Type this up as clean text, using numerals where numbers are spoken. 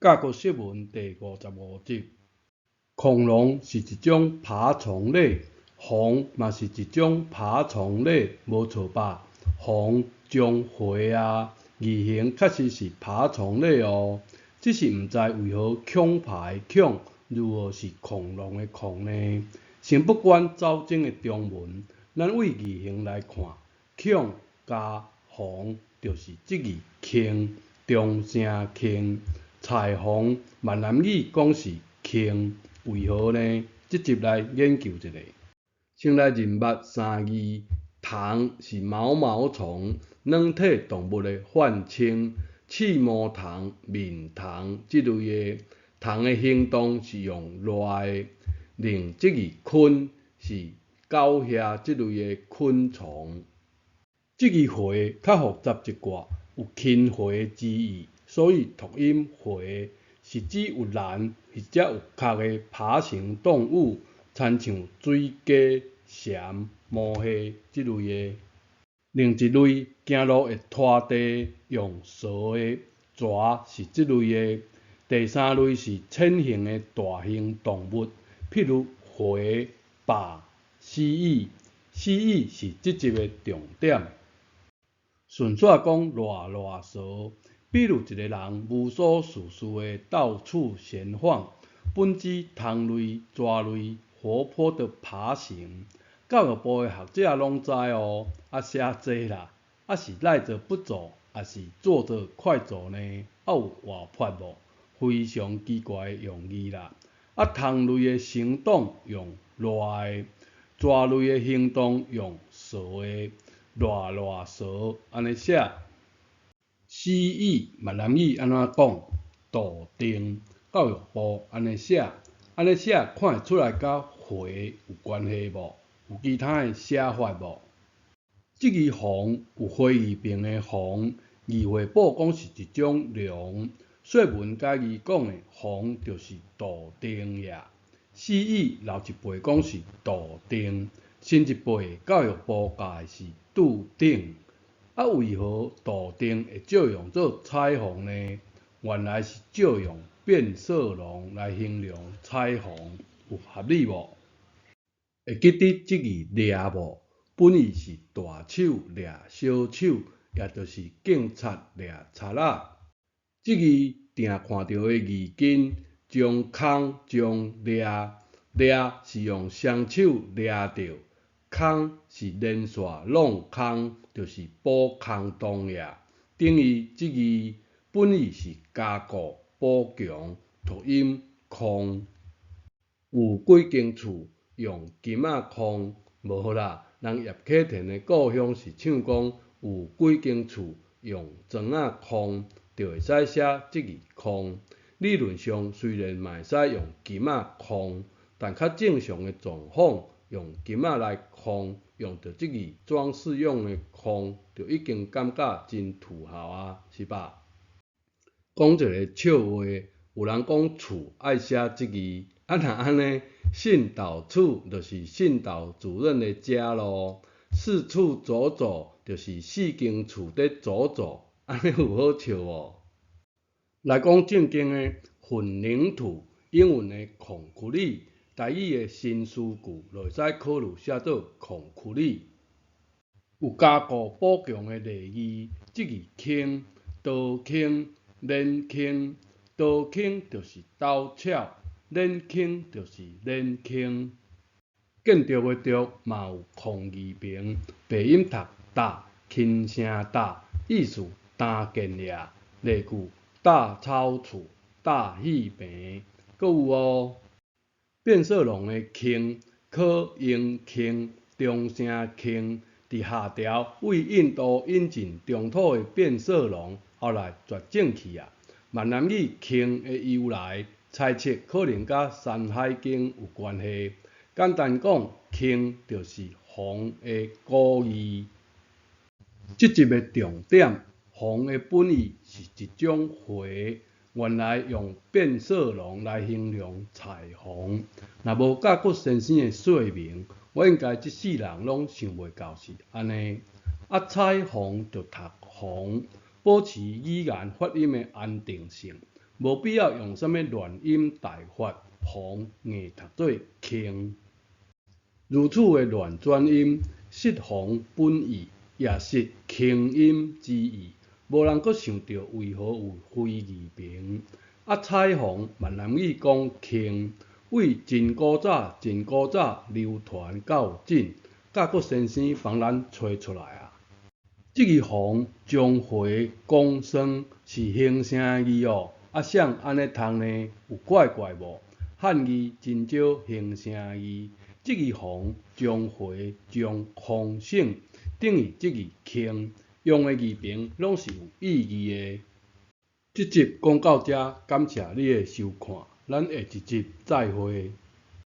甲骨释文第55集。恐龙是一种爬虫类，熊嘛是一种爬虫类，无错吧？熊、棕熊啊，异形确实是爬虫类哦，只是毋知为何恐爬的恐，如何是恐龙的恐呢？先不管走经的中文，咱为异形来看，恐加熊就是即字恐，中声恐。彩虹闽南语讲是恐，为何呢？这集来研究一下。先来认捌三字，虫是毛毛虫，软体动物的泛称，刺毛虫、面虫这类的。虫的行动是用赖的，另这字昆是狗遐这类的昆虫。这字回较复杂一寡，有轻回之意，所以读音回是指有蓝或者有壳的爬行动物，亲像水鸡、蝉、毛蟹这类的。另一类行路会拖地用扫的蛇是这类的。第三类是浅型的大型动物，譬如蛇、豹、蜥蜴。蜥蜴是这集的重点。顺续讲赖蛇，比如一个人无所事事的到处闲晃，本指虫类、蛇类活泼的爬行。教育部的学者拢知哦，写这啦，是赖着不走，还是坐着快走呢？有活泼无？非常奇怪的用语啦。虫类的行动用赖的，蛇类的行动用蛇的。赖蛇安尼写，蜥蜴闽南语安怎讲？杜定。教育部安尼写，看会出来甲回有关系无？有其他的写法无？这字熊有花字边的熊，字汇报讲是一种龙，说文解字讲的熊就是杜定呀。蜥蜴老一辈讲是杜定，新一辈教育部教的是杜定。为何杜定会借用做彩虹呢？原来是借用变色龙来形容彩虹，有合理无？会记得这字抓无？本意是大手抓小手，也就是警察抓贼仔。这字定看到的字根，将空将抓是用双手抓着，空是连续弄空，就是补空洞呀。等于这字本意是加固补强，读音空。有几间厝用金仔空，无好啦。人叶启田的故乡是唱讲有几间厝用砖仔空，就会使写这字空。理论上虽然嘛会使用金仔空，但较正常的状况用金仔来空，用到这字装饰用的空，就已经感觉真土豪啊，是吧？讲一个笑话，有人讲厝爱写这字，若安尼，训导处就是训导主任的家咯。四处走走就是四间厝在走走，安尼有好笑无？来讲正经的混凝土，英文的 concrete， 台语的新词句就会使考虑写做 concrete。有加固补强的例字，这字轻，刀轻、连轻。刀轻就是刀鞘，连轻就是连轻。建筑的筑嘛有空字边，白音读大，轻声大，意思搭建业。例句：大超厝、大戏棚。阁有哦，变色龙的轻，可用轻，中声轻。伫下条为印度引进中土的变色龙，后来绝种去啊。闽南语“轻”的由来，猜测可能甲《山海经》有关系。简单讲，轻就是红的古意。这集的重点，红的本意是一种花，原来用变色龙来形容彩虹。若无甲骨先生的说明，我应该这世人拢想袂到是安尼。彩虹就读红，保持语言发音的安定性。无必要用啥物乱音大法，防硬读做轻。如此的乱转音，失防本意，也失轻音之意。无人阁想到为何有非议名。彩虹闽南语讲轻，为真古早流传到今，甲阁先生帮咱找出来啊。这个红将回讲霜是形声字哦，谁安尼读呢？有怪怪无？汉字真少形声字。这个红将回将空性，等于这个轻，用的字频拢是有意义的。这集讲到这，感谢你的收看，咱下一集再会。